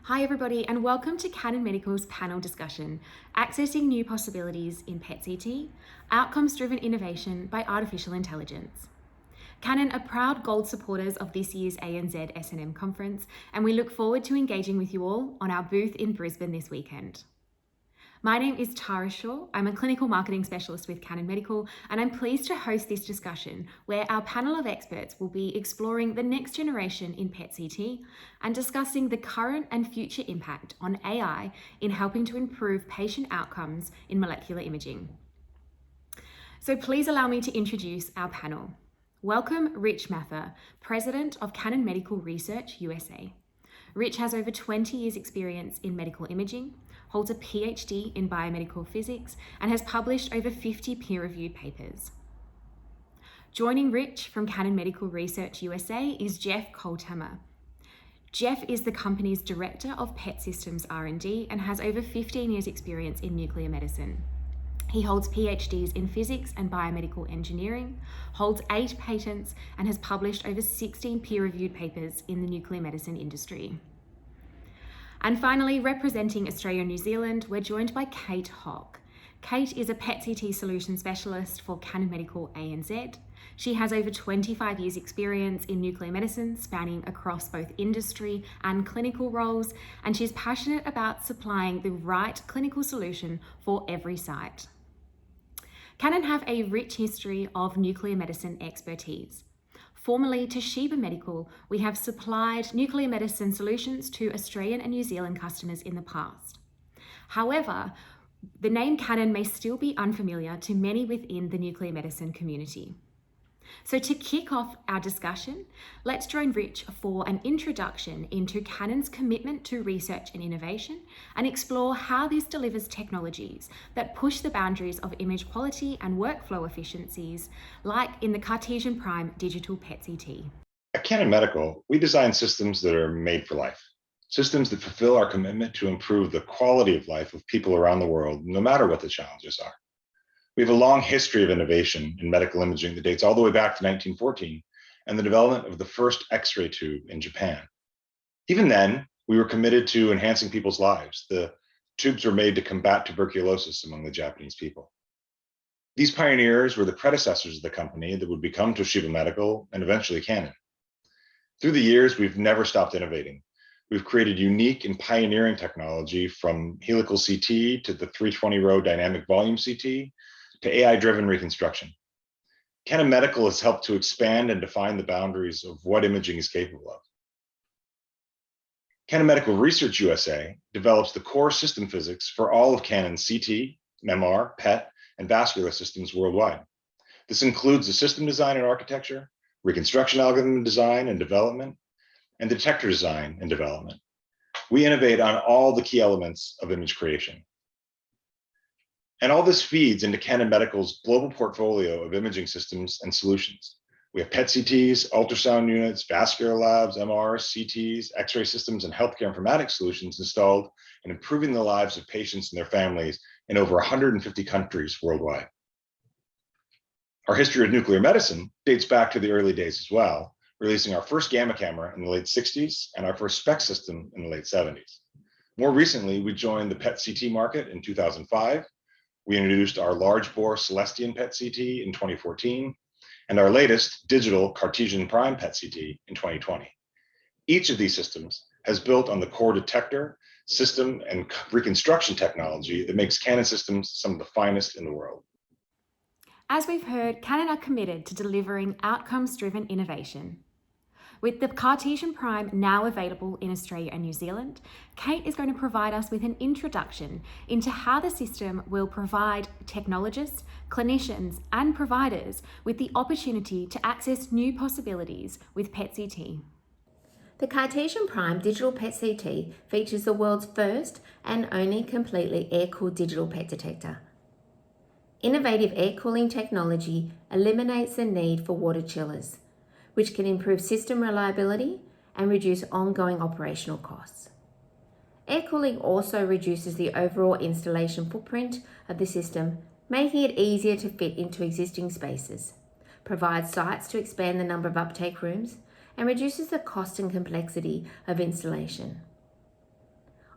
Hi everybody, and welcome to Canon Medical's panel discussion, Accessing New Possibilities in PET-CT, Outcomes-Driven Innovation by Artificial Intelligence. Canon are proud gold supporters of this year's ANZ S&M conference, and we look forward to engaging with you all on our booth in Brisbane this weekend. My name is Tara Shaw. I'm a clinical marketing specialist with Canon Medical, and I'm pleased to host this discussion where our panel of experts will be exploring the next generation in PET-CT and discussing the current and future impact on AI in helping to improve patient outcomes in molecular imaging. So please allow me to introduce our panel. Welcome Rich Mather, President of Canon Medical Research USA. Rich has over 20 years experience in medical imaging, holds a PhD in biomedical physics, and has published over 50 peer-reviewed papers. Joining Rich from Canon Medical Research USA is Jeff Koltamer. Jeff is the company's Director of PET Systems R&D and has over 15 years experience in nuclear medicine. He holds PhDs in physics and biomedical engineering, holds 8 patents, and has published over 16 peer-reviewed papers in the nuclear medicine industry. And finally, representing Australia and New Zealand, we're joined by Kate Hock. Kate is a PET-CT solution specialist for Canon Medical ANZ. She has over 25 years experience in nuclear medicine, spanning across both industry and clinical roles, and she's passionate about supplying the right clinical solution for every site. Canon have a rich history of nuclear medicine expertise. Formerly to Sheba Medical, we have supplied nuclear medicine solutions to Australian and New Zealand customers in the past. However, the name Canon may still be unfamiliar to many within the nuclear medicine community. So to kick off our discussion, let's join Rich for an introduction into Canon's commitment to research and innovation and explore how this delivers technologies that push the boundaries of image quality and workflow efficiencies, like in the Cartesian Prime digital PET-CT. At Canon Medical, we design systems that are made for life, systems that fulfill our commitment to improve the quality of life of people around the world, no matter what the challenges are. We have a long history of innovation in medical imaging that dates all the way back to 1914 and the development of the first X-ray tube in Japan. Even then, we were committed to enhancing people's lives. The tubes were made to combat tuberculosis among the Japanese people. These pioneers were the predecessors of the company that would become Toshiba Medical and eventually Canon. Through the years, we've never stopped innovating. We've created unique and pioneering technology from helical CT to the 320-row dynamic volume CT to AI-driven reconstruction. Canon Medical has helped to expand and define the boundaries of what imaging is capable of. Canon Medical Research USA develops the core system physics for all of Canon's CT, MR, PET, and vascular systems worldwide. This includes the system design and architecture, reconstruction algorithm design and development, and detector design and development. We innovate on all the key elements of image creation. And all this feeds into Canon Medical's global portfolio of imaging systems and solutions. We have PET-CTs, ultrasound units, vascular labs, MRs, CTs, X-ray systems, and healthcare informatics solutions installed in improving the lives of patients and their families in over 150 countries worldwide. Our history of nuclear medicine dates back to the early days as well, releasing our first gamma camera in the late 60s and our first SPECT system in the late 70s. More recently, we joined the PET-CT market in 2005. We introduced our large bore Celestion PET-CT in 2014, and our latest digital Cartesian Prime PET-CT in 2020. Each of these systems has built on the core detector, system, and reconstruction technology that makes Canon systems some of the finest in the world. As we've heard, Canon are committed to delivering outcomes-driven innovation. With the Cartesian Prime now available in Australia and New Zealand, Kate is going to provide us with an introduction into how the system will provide technologists, clinicians, and providers with the opportunity to access new possibilities with PET-CT. The Cartesian Prime digital PET-CT features the world's first and only completely air-cooled digital PET detector. Innovative air cooling technology eliminates the need for water chillers, which can improve system reliability and reduce ongoing operational costs. Air cooling also reduces the overall installation footprint of the system, making it easier to fit into existing spaces, provides sites to expand the number of uptake rooms, and reduces the cost and complexity of installation.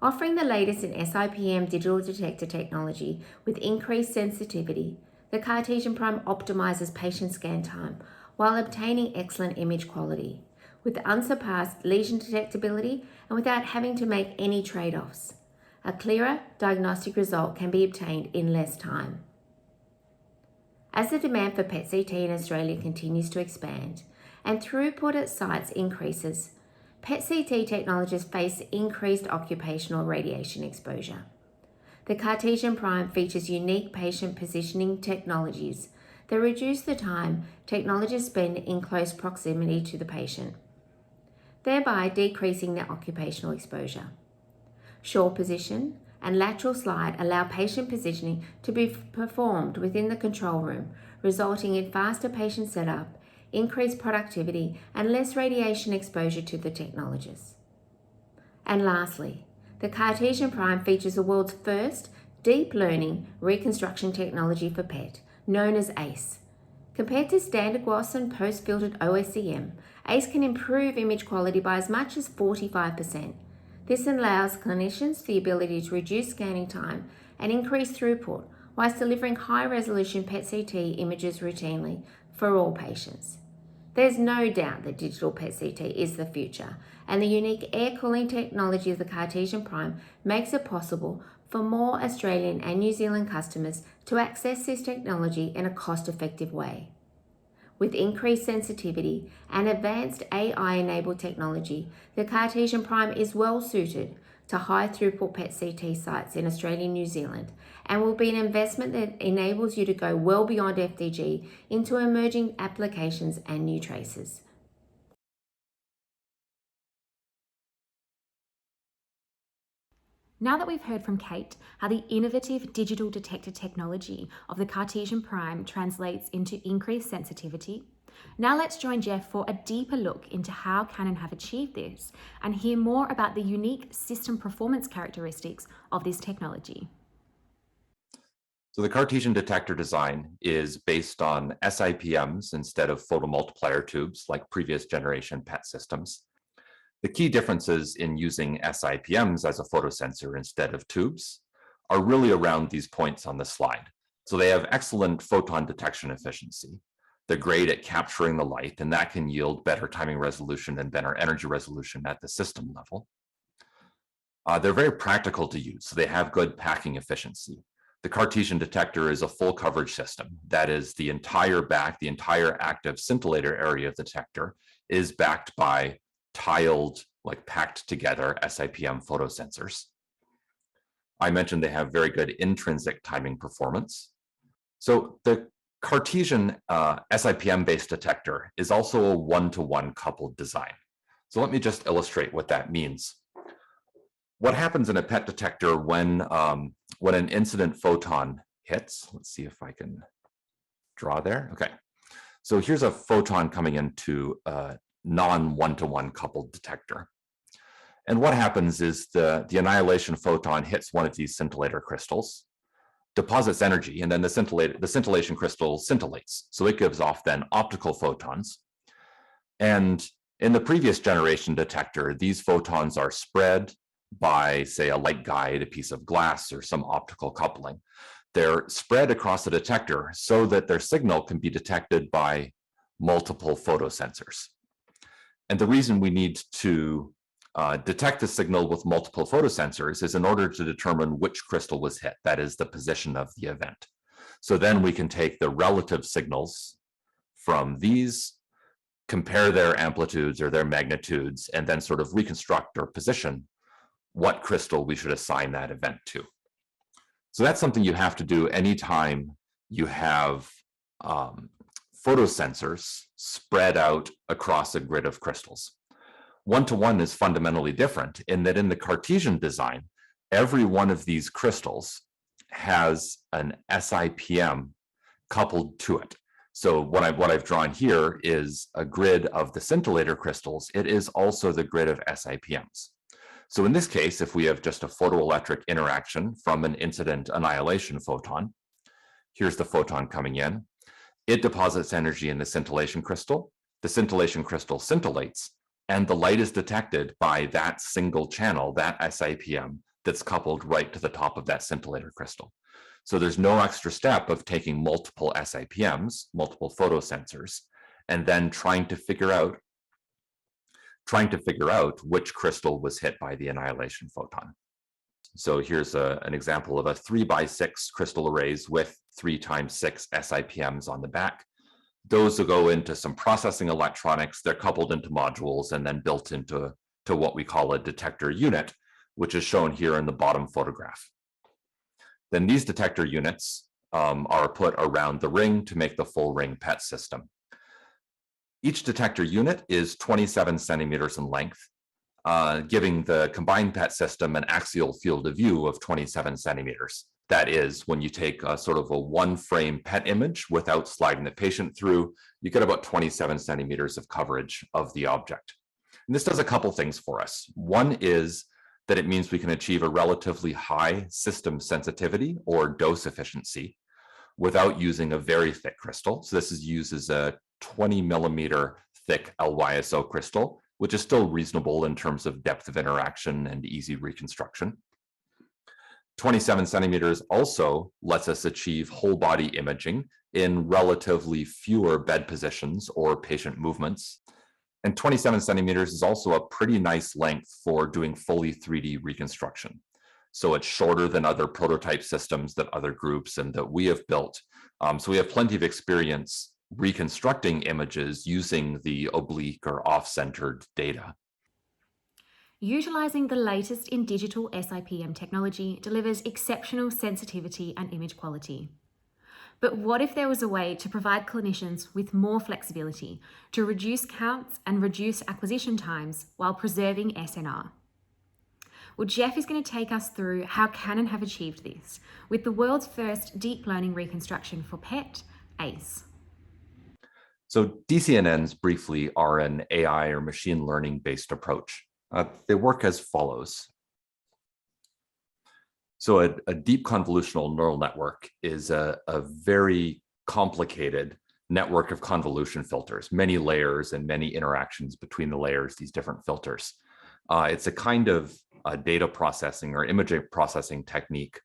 Offering the latest in SIPM digital detector technology with increased sensitivity, the Cartesian Prime optimizes patient scan time while obtaining excellent image quality, with unsurpassed lesion detectability and without having to make any trade-offs. A clearer diagnostic result can be obtained in less time. As the demand for PET-CT in Australia continues to expand and throughput at sites increases, PET-CT technologists face increased occupational radiation exposure. The Cartesian Prime features unique patient positioning technologies that reduce the time technologists spend in close proximity to the patient, thereby decreasing their occupational exposure. Shore position and lateral slide allow patient positioning to be performed within the control room, resulting in faster patient setup, increased productivity, and less radiation exposure to the technologists. And lastly, the Cartesian Prime features the world's first deep learning reconstruction technology for PET, known as ACE. Compared to standard Gaussian post-filtered OSCM, ACE can improve image quality by as much as 45%. This allows clinicians the ability to reduce scanning time and increase throughput whilst delivering high-resolution PET-CT images routinely for all patients. There's no doubt that digital PET-CT is the future, and the unique air cooling technology of the Cartesian Prime makes it possible for more Australian and New Zealand customers to access this technology in a cost-effective way. With increased sensitivity and advanced AI-enabled technology, the Cartesian Prime is well suited to high-throughput PET-CT sites in Australia and New Zealand, and will be an investment that enables you to go well beyond FDG into emerging applications and new traces. Now that we've heard from Kate how the innovative digital detector technology of the Cartesian Prime translates into increased sensitivity, now let's join Jeff for a deeper look into how Canon have achieved this and hear more about the unique system performance characteristics of this technology. So the Cartesian detector design is based on SIPMs instead of photomultiplier tubes like previous generation PET systems. The key differences in using SIPMs as a photosensor instead of tubes are really around these points on the slide. So they have excellent photon detection efficiency. They're great at capturing the light, and that can yield better timing resolution and better energy resolution at the system level. They're very practical to use, so they have good packing efficiency. The Cartesian detector is a full coverage system. That is, the entire active scintillator area of the detector is backed by tiled, like packed together SIPM photosensors. I mentioned they have very good intrinsic timing performance. So the Cartesian SIPM-based detector is also a one-to-one coupled design. So let me just illustrate what that means. What happens in a PET detector when an incident photon hits? Let's see if I can draw there. Okay, so here's a photon coming into a non-one-to-one coupled detector. And what happens is the annihilation photon hits one of these scintillator crystals, deposits energy, and then the scintillation crystal scintillates. So it gives off then optical photons. And in the previous generation detector, these photons are spread by, say, a light guide, a piece of glass, or some optical coupling. They're spread across the detector so that their signal can be detected by multiple photosensors. And the reason we need to detect the signal with multiple photosensors is in order to determine which crystal was hit, that is the position of the event. So then we can take the relative signals from these, compare their amplitudes or their magnitudes, and then sort of reconstruct or position what crystal we should assign that event to. So that's something you have to do anytime you have photosensors spread out across a grid of crystals. One-to-one is fundamentally different in that in the Cartesian design, every one of these crystals has an SIPM coupled to it. So what I've drawn here is a grid of the scintillator crystals. It is also the grid of SIPMs. So in this case, if we have just a photoelectric interaction from an incident annihilation photon, here's the photon coming in. It deposits energy in the scintillation crystal. The scintillation crystal scintillates, and the light is detected by that single channel, that SIPM, that's coupled right to the top of that scintillator crystal. So there's no extra step of taking multiple SIPMs, multiple photosensors, and then trying to figure out which crystal was hit by the annihilation photon. So here's an example of a 3x6 crystal arrays with 3x6 SIPMs on the back. Those will go into some processing electronics. They're coupled into modules and then built into what we call a detector unit, which is shown here in the bottom photograph. Then these detector units are put around the ring to make the full ring PET system. Each detector unit is 27 centimeters in length, giving the combined PET system an axial field of view of 27 centimeters. That is, when you take a sort of a one-frame PET image without sliding the patient through, you get about 27 centimeters of coverage of the object. And this does a couple things for us. One is that it means we can achieve a relatively high system sensitivity or dose efficiency without using a very thick crystal. So this is used as a 20 millimeter thick LYSO crystal, which is still reasonable in terms of depth of interaction and easy reconstruction. 27 centimeters also lets us achieve whole body imaging in relatively fewer bed positions or patient movements. And 27 centimeters is also a pretty nice length for doing fully 3D reconstruction. So it's shorter than other prototype systems that other groups and that we have built. So we have plenty of experience reconstructing images using the oblique or off-centered data. Utilising the latest in digital SIPM technology delivers exceptional sensitivity and image quality. But what if there was a way to provide clinicians with more flexibility to reduce counts and reduce acquisition times while preserving SNR? Well, Jeff is going to take us through how Canon have achieved this with the world's first deep learning reconstruction for PET, ACE. So DCNNs briefly are an AI or machine learning based approach. They work as follows. So a deep convolutional neural network is a very complicated network of convolution filters, many layers and many interactions between the layers, these different filters. It's a kind of data processing or image processing technique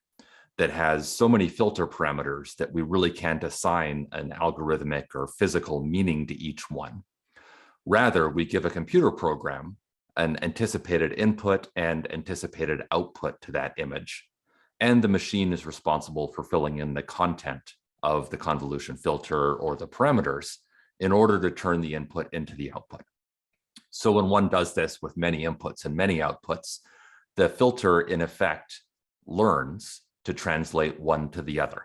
that has so many filter parameters that we really can't assign an algorithmic or physical meaning to each one. Rather, we give a computer program an anticipated input and anticipated output to that image. And the machine is responsible for filling in the content of the convolution filter or the parameters in order to turn the input into the output. So when one does this with many inputs and many outputs, the filter in effect learns to translate one to the other.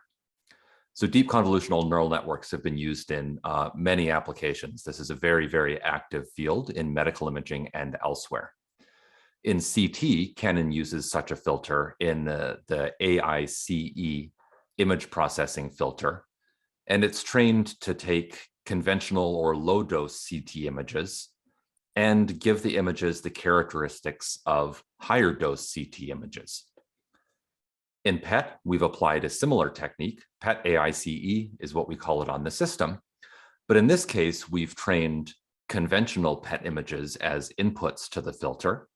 So deep convolutional neural networks have been used in many applications. This is a very, very active field in medical imaging and elsewhere. In CT, Canon uses such a filter in the AICE image processing filter, and it's trained to take conventional or low-dose CT images and give the images the characteristics of higher dose CT images. In PET, we've applied a similar technique. PET AICE is what we call it on the system. But in this case, we've trained conventional PET images as inputs to the filter.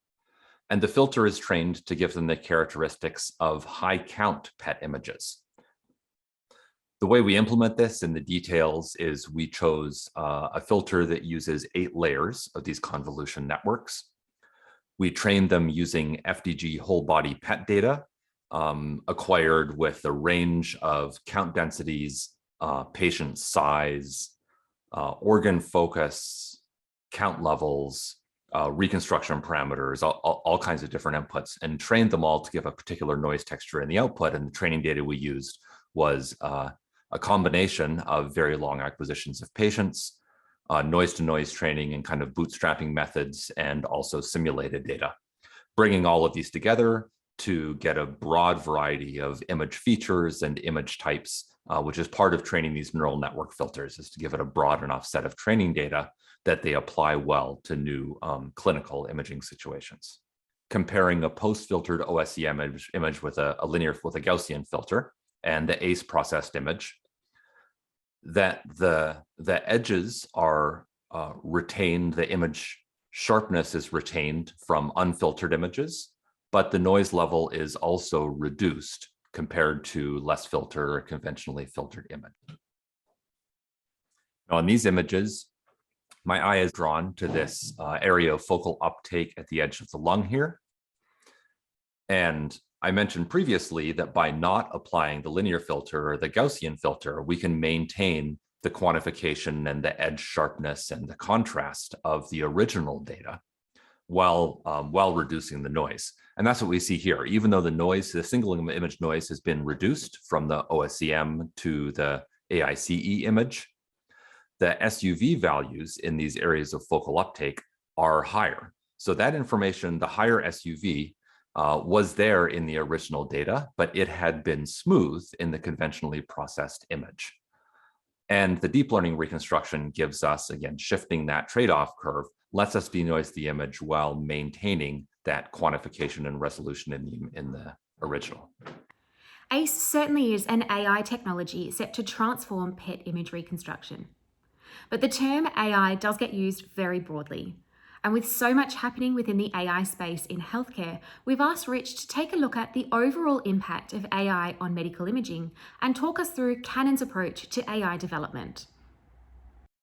And the filter is trained to give them the characteristics of high count PET images. The way we implement this in the details is we chose a filter that uses 8 layers of these convolution networks. We trained them using FDG whole body PET data acquired with a range of count densities, patient size, organ focus, count levels, reconstruction parameters, all kinds of different inputs, and trained them all to give a particular noise texture in the output. And the training data we used was a combination of very long acquisitions of patients, noise-to-noise training and kind of bootstrapping methods, and also simulated data. Bringing all of these together to get a broad variety of image features and image types, which is part of training these neural network filters, is to give it a broad enough set of training data that they apply well to new clinical imaging situations. Comparing a post-filtered OSE image with a Gaussian filter and the ACE processed image, that the edges are retained, the image sharpness is retained from unfiltered images, but the noise level is also reduced compared to less filter or conventionally filtered image. Now, in these images, my eye is drawn to this area of focal uptake at the edge of the lung here. And I mentioned previously that by not applying the linear filter or the Gaussian filter, we can maintain the quantification and the edge sharpness and the contrast of the original data while reducing the noise. And that's what we see here. Even though the noise, the single image noise has been reduced from the OSEM to the AICE image, the SUV values in these areas of focal uptake are higher. So that information, the higher SUV, was there in the original data, but it had been smoothed in the conventionally processed image. And the deep learning reconstruction gives us, again, shifting that trade-off curve, lets us denoise the image while maintaining that quantification and resolution in the original. ACE certainly is an AI technology set to transform PET image reconstruction. But the term AI does get used very broadly. And with so much happening within the AI space in healthcare, we've asked Rich to take a look at the overall impact of AI on medical imaging and talk us through Canon's approach to AI development.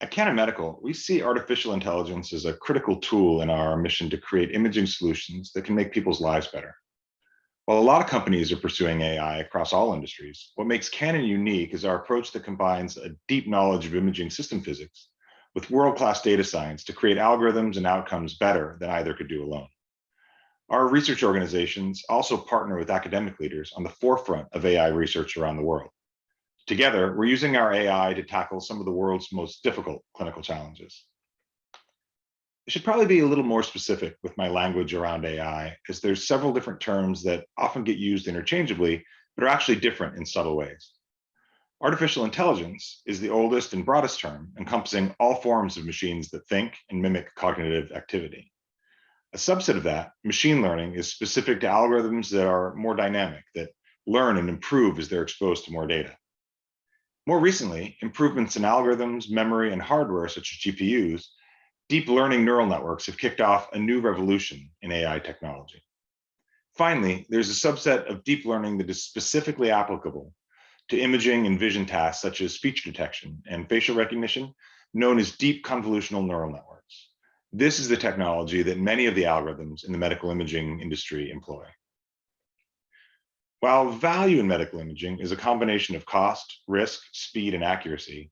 At Canon Medical, we see artificial intelligence as a critical tool in our mission to create imaging solutions that can make people's lives better. While a lot of companies are pursuing AI across all industries, what makes Canon unique is our approach that combines a deep knowledge of imaging system physics with world-class data science to create algorithms and outcomes better than either could do alone. Our research organizations also partner with academic leaders on the forefront of AI research around the world. Together, we're using our AI to tackle some of the world's most difficult clinical challenges. I should probably be a little more specific with my language around AI, as there's several different terms that often get used interchangeably, but are actually different in subtle ways. Artificial intelligence is the oldest and broadest term, encompassing all forms of machines that think and mimic cognitive activity. A subset of that, machine learning, is specific to algorithms that are more dynamic, that learn and improve as they're exposed to more data. More recently, improvements in algorithms, memory, and hardware, such as GPUs, deep learning neural networks have kicked off a new revolution in AI technology. Finally, there's a subset of deep learning that is specifically applicable to imaging and vision tasks such as speech detection and facial recognition, known as deep convolutional neural networks. This is the technology that many of the algorithms in the medical imaging industry employ. While value in medical imaging is a combination of cost, risk, speed, and accuracy,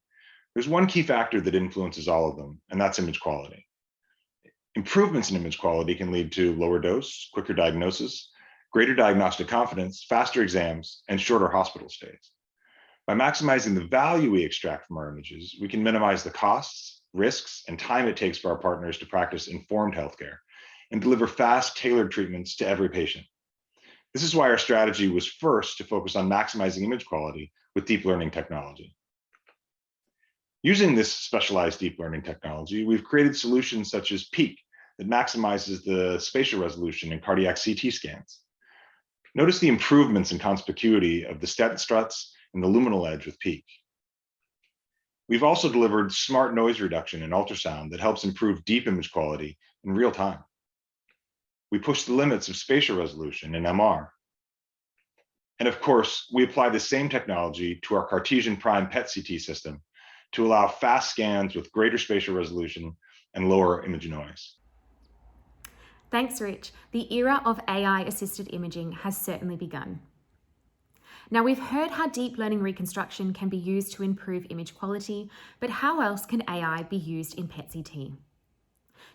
there's one key factor that influences all of them, and that's image quality. Improvements in image quality can lead to lower dose, quicker diagnosis, greater diagnostic confidence, faster exams, and shorter hospital stays. By maximizing the value we extract from our images, we can minimize the costs, risks, and time it takes for our partners to practice informed healthcare and deliver fast, tailored treatments to every patient. This is why our strategy was first to focus on maximizing image quality with deep learning technology. Using this specialized deep learning technology, we've created solutions such as PEAK that maximizes the spatial resolution in cardiac CT scans. Notice the improvements in conspicuity of the stent struts and the luminal edge with PEAK. We've also delivered smart noise reduction in ultrasound that helps improve deep image quality in real time. We push the limits of spatial resolution in MR. And of course, we apply the same technology to our Cartesian prime PET CT system to allow fast scans with greater spatial resolution and lower image noise. Thanks, Rich. The era of AI-assisted imaging has certainly begun. Now, we've heard how deep learning reconstruction can be used to improve image quality, but how else can AI be used in PET-CT?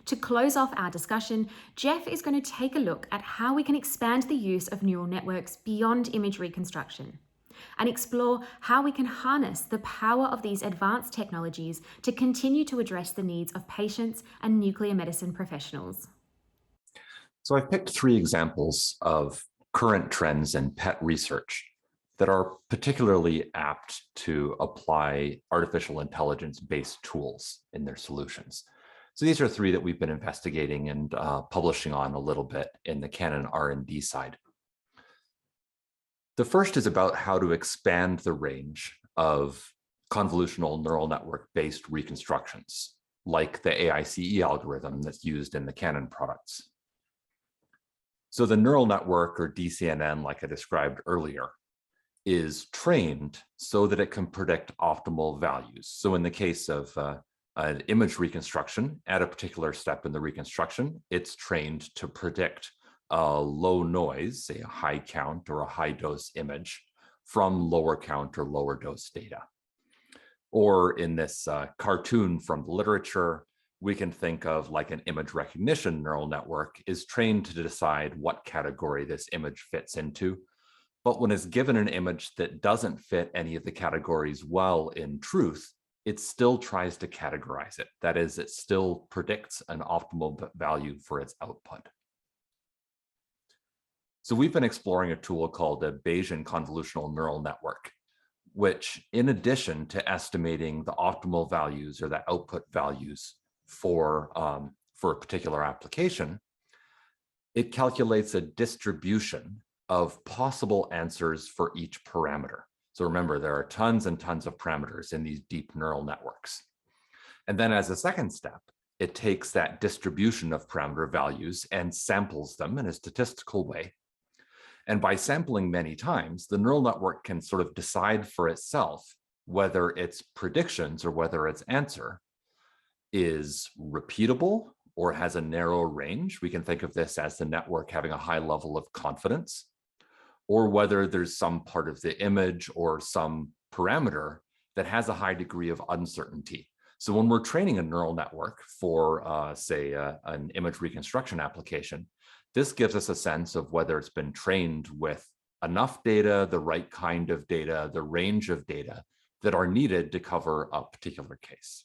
To close off our discussion, Jeff is going to take a look at how we can expand the use of neural networks beyond image reconstruction and explore how we can harness the power of these advanced technologies to continue to address the needs of patients and nuclear medicine professionals. So I've picked 3 examples of current trends in PET research that are particularly apt to apply artificial intelligence-based tools in their solutions. So these are 3 that we've been investigating and publishing on a little bit in the Canon R&D side. The first is about how to expand the range of convolutional neural network-based reconstructions, like the AICE algorithm that's used in the Canon products. So the neural network, or DCNN, like I described earlier, is trained so that it can predict optimal values. So in the case of an image reconstruction, at a particular step in the reconstruction, it's trained to predict a low noise, say a high count or a high dose image, from lower count or lower dose data. Or in this cartoon from the literature, we can think of like an image recognition neural network is trained to decide what category this image fits into. But when it's given an image that doesn't fit any of the categories well in truth, it still tries to categorize it. That is, it still predicts an optimal value for its output. So we've been exploring a tool called a Bayesian convolutional neural network, which, in addition to estimating the optimal values or the output values for a particular application, it calculates a distribution of possible answers for each parameter. So remember, there are tons and tons of parameters in these deep neural networks. And then as a second step, it takes that distribution of parameter values and samples them in a statistical way. And by sampling many times, the neural network can sort of decide for itself whether its predictions or whether its answer is repeatable or has a narrow range. We can think of this as the network having a high level of confidence, or whether there's some part of the image or some parameter that has a high degree of uncertainty. So when we're training a neural network for, say, an image reconstruction application, this gives us a sense of whether it's been trained with enough data, the right kind of data, the range of data that are needed to cover a particular case.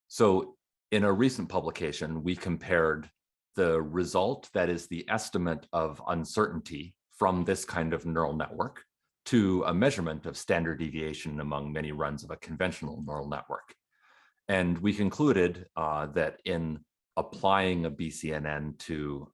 So in a recent publication, we compared the result, that is the estimate of uncertainty from this kind of neural network, to a measurement of standard deviation among many runs of a conventional neural network. And we concluded that in applying a BCNN to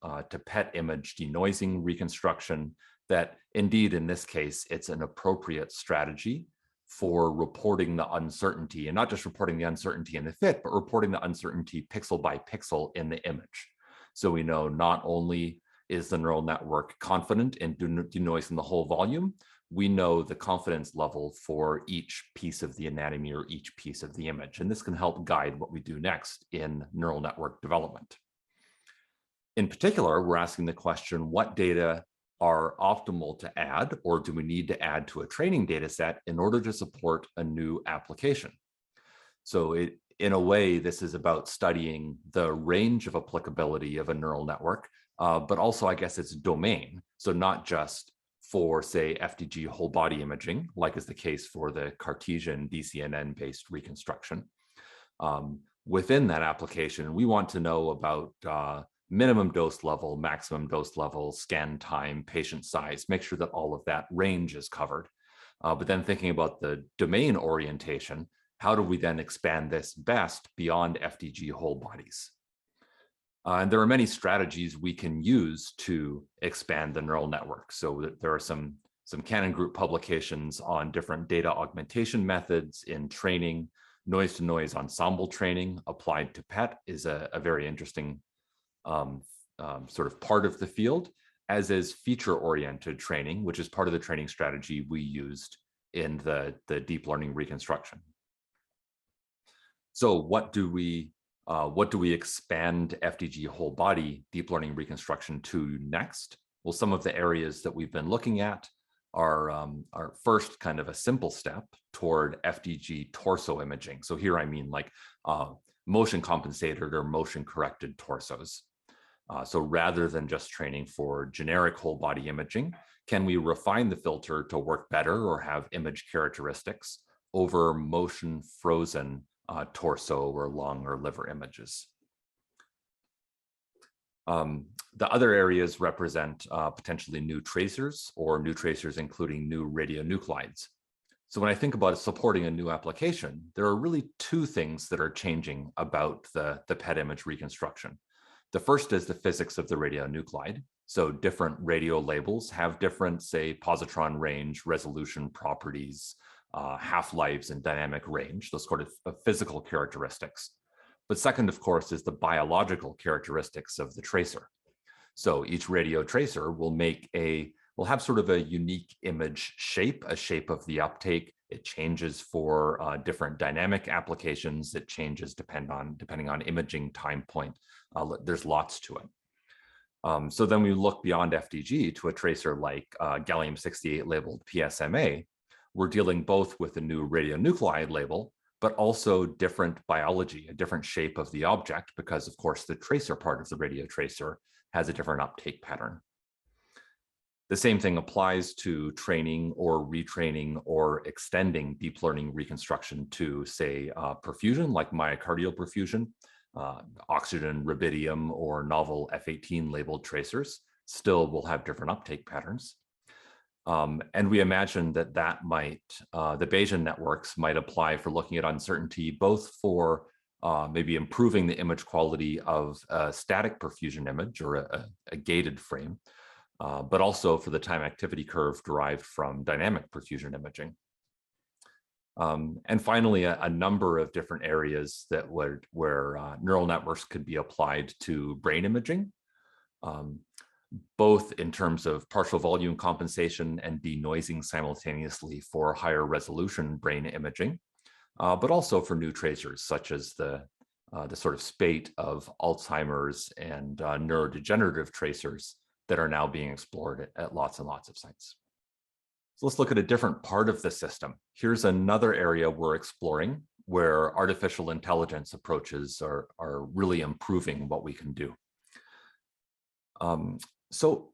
PET image denoising reconstruction, that indeed, in this case, it's an appropriate strategy for reporting the uncertainty, and not just reporting the uncertainty in the fit, but reporting the uncertainty pixel by pixel in the image. So we know not only is the neural network confident in denoising the whole volume, we know the confidence level for each piece of the anatomy or each piece of the image. And this can help guide what we do next in neural network development. In particular, we're asking the question, what data are optimal to add, or do we need to add to a training data set in order to support a new application? So in a way, this is about studying the range of applicability of a neural network, but also, I guess, its domain. So not just for, say, FDG whole body imaging, like is the case for the Cartesian DCNN-based reconstruction. Within that application, we want to know about minimum dose level, maximum dose level, scan time, patient size, make sure that all of that range is covered. But then thinking about the domain orientation, how do we then expand this best beyond FDG whole bodies? And there are many strategies we can use to expand the neural network. So there are some Canon Group publications on different data augmentation methods in training. Noise-to-noise ensemble training applied to PET is a very interesting sort of part of the field, as is feature-oriented training, which is part of the training strategy we used in the deep learning reconstruction. So what do we expand FDG whole body deep learning reconstruction to next? Well, some of the areas that we've been looking at are first kind of a simple step toward FDG torso imaging. So here I mean like motion compensated or motion corrected torsos. So rather than just training for generic whole body imaging, can we refine the filter to work better or have image characteristics over motion frozen torso or lung or liver images? The other areas represent potentially new tracers, or new tracers including new radionuclides. So when I think about supporting a new application, there are really two things that are changing about the PET image reconstruction. The first is the physics of the radionuclide. So different radio labels have different, say, positron range, resolution properties, half-lives, and dynamic range, those sort of physical characteristics. But second, of course, is the biological characteristics of the tracer. So each radio tracer will have sort of a unique image shape, a shape of the uptake. It changes for different dynamic applications. It changes depending on imaging time point. There's lots to it. So then we look beyond FDG to a tracer like gallium-68 labeled PSMA. We're dealing both with a new radionuclide label, but also different biology, a different shape of the object, because of course the tracer part of the radio tracer has a different uptake pattern. The same thing applies to training or retraining or extending deep learning reconstruction to, say, perfusion, like myocardial perfusion. Oxygen, rubidium, or novel F18 labeled tracers still will have different uptake patterns. And we imagine that the Bayesian networks might apply for looking at uncertainty, both for maybe improving the image quality of a static perfusion image or a gated frame, but also for the time activity curve derived from dynamic perfusion imaging. And finally, a number of different areas where neural networks could be applied to brain imaging, both in terms of partial volume compensation and denoising simultaneously for higher resolution brain imaging, but also for new tracers such as the sort of spate of Alzheimer's and neurodegenerative tracers that are now being explored at lots and lots of sites. So let's look at a different part of the system. Here's another area we're exploring where artificial intelligence approaches are really improving what we can do. So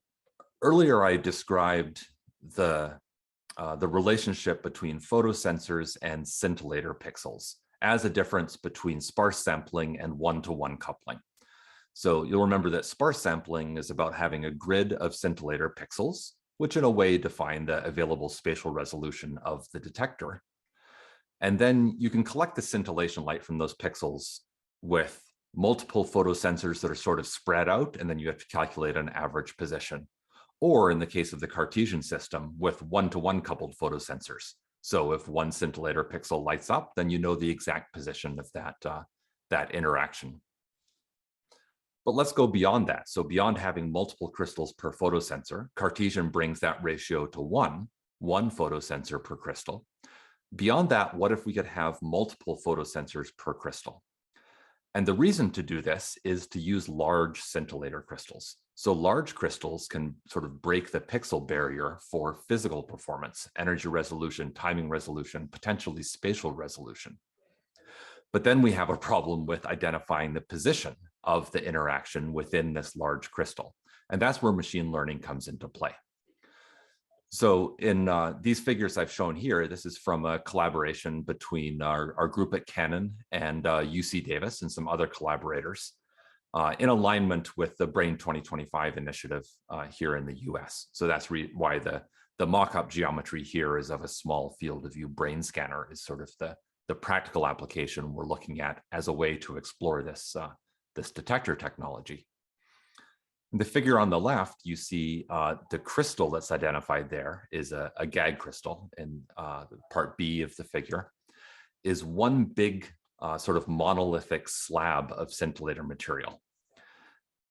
earlier I described the relationship between photosensors and scintillator pixels as a difference between sparse sampling and one-to-one coupling. So you'll remember that sparse sampling is about having a grid of scintillator pixels, which in a way define the available spatial resolution of the detector. And then you can collect the scintillation light from those pixels with multiple photosensors that are sort of spread out, and then you have to calculate an average position. Or in the case of the Cartesian system, with one-to-one coupled photosensors. So if one scintillator pixel lights up, then you know the exact position of that interaction. But let's go beyond that. So beyond having multiple crystals per photosensor, Cartesian brings that ratio to one photosensor per crystal. Beyond that, what if we could have multiple photosensors per crystal? And the reason to do this is to use large scintillator crystals. So large crystals can sort of break the pixel barrier for physical performance, energy resolution, timing resolution, potentially spatial resolution. But then we have a problem with identifying the position of the interaction within this large crystal. And that's where machine learning comes into play. So in these figures I've shown here, this is from a collaboration between our group at Canon and UC Davis and some other collaborators in alignment with the Brain 2025 initiative here in the US. So that's why the mock-up geometry here is of a small field of view brain scanner is sort of the practical application we're looking at as a way to explore this detector technology. In the figure on the left, you see the crystal that's identified there is a gag crystal, and part B of the figure is one big sort of monolithic slab of scintillator material.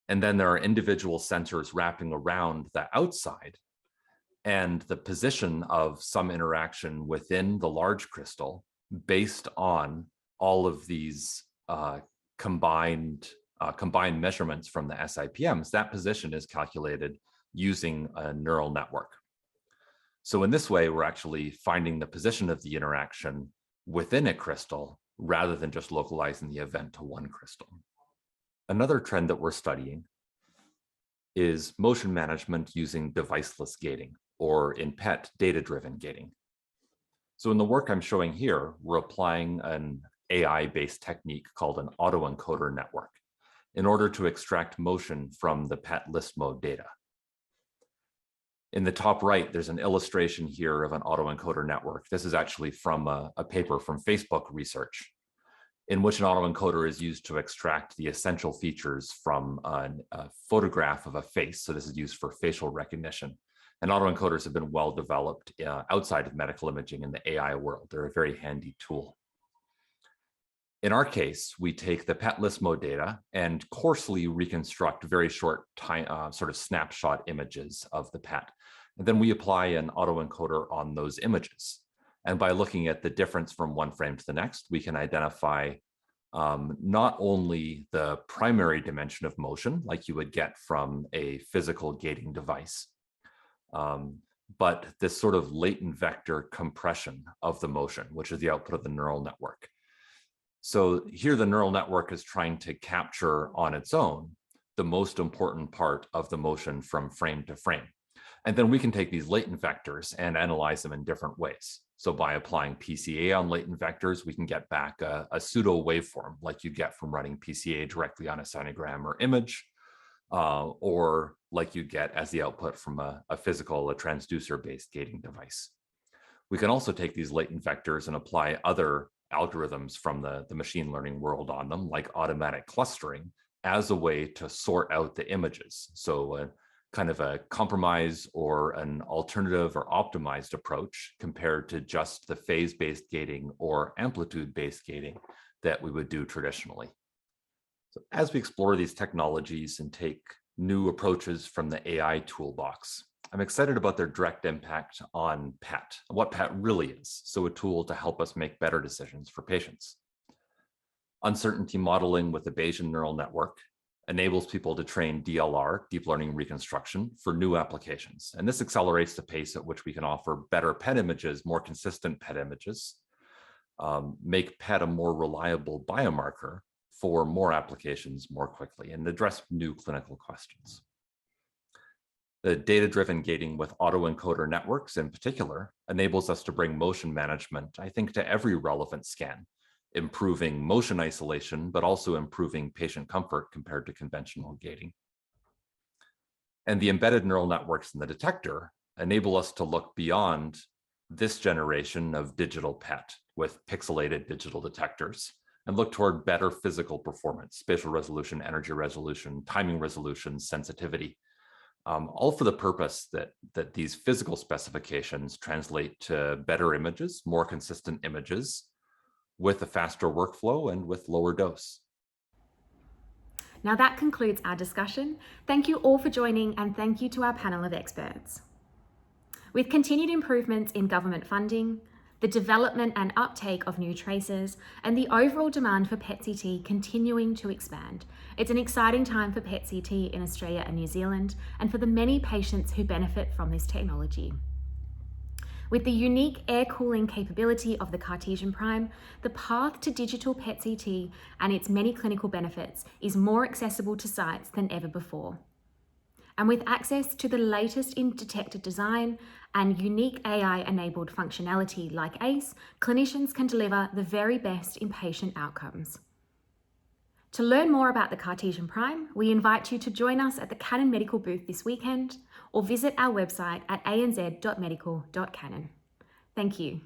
And then there are individual sensors wrapping around the outside, and the position of some interaction within the large crystal based on all of these combined measurements from the SIPMs, that position is calculated using a neural network. So in this way, we're actually finding the position of the interaction within a crystal rather than just localizing the event to one crystal. Another trend that we're studying is motion management using deviceless gating, or in PET, data-driven gating. So in the work I'm showing here, we're applying an AI-based technique called an autoencoder network in order to extract motion from the PET list mode data. In the top right, there's an illustration here of an autoencoder network. This is actually from a paper from Facebook research, in which an autoencoder is used to extract the essential features from a photograph of a face. So this is used for facial recognition. And autoencoders have been well developed outside of medical imaging in the AI world. They're a very handy tool. In our case, we take the PET list mode data and coarsely reconstruct very short time, sort of snapshot images of the PET. And then we apply an autoencoder on those images. And by looking at the difference from one frame to the next, we can identify not only the primary dimension of motion, like you would get from a physical gating device, but this sort of latent vector compression of the motion, which is the output of the neural network. So here the neural network is trying to capture on its own the most important part of the motion from frame to frame. And then we can take these latent vectors and analyze them in different ways. So by applying PCA on latent vectors, we can get back a pseudo waveform like you get from running PCA directly on a sinogram or image, or like you get as the output from a transducer-based gating device. We can also take these latent vectors and apply other algorithms from the machine learning world on them, like automatic clustering, as a way to sort out the images. So kind of a compromise or an alternative or optimized approach compared to just the phase-based gating or amplitude-based gating that we would do traditionally. So as we explore these technologies and take new approaches from the AI toolbox, I'm excited about their direct impact on PET, what PET really is, so a tool to help us make better decisions for patients. Uncertainty modeling with the Bayesian neural network enables people to train DLR, deep learning reconstruction, for new applications. And this accelerates the pace at which we can offer better PET images, more consistent PET images, make PET a more reliable biomarker for more applications more quickly, and address new clinical questions. The data-driven gating with autoencoder networks in particular enables us to bring motion management, I think, to every relevant scan, improving motion isolation, but also improving patient comfort compared to conventional gating. And the embedded neural networks in the detector enable us to look beyond this generation of digital PET with pixelated digital detectors and look toward better physical performance, spatial resolution, energy resolution, timing resolution, sensitivity, all for the purpose that these physical specifications translate to better images, more consistent images, with a faster workflow and with lower dose. Now that concludes our discussion. Thank you all for joining, and thank you to our panel of experts. With continued improvements in government funding, the development and uptake of new tracers, and the overall demand for PET-CT continuing to expand, it's an exciting time for PET-CT in Australia and New Zealand, and for the many patients who benefit from this technology. With the unique air cooling capability of the Cartesian Prime, the path to digital PET-CT and its many clinical benefits is more accessible to sites than ever before. And with access to the latest in detector design and unique AI-enabled functionality like ACE, clinicians can deliver the very best in patient outcomes. To learn more about the Cartesian Prime, we invite you to join us at the Canon Medical booth this weekend or visit our website at anz.medical.canon. Thank you.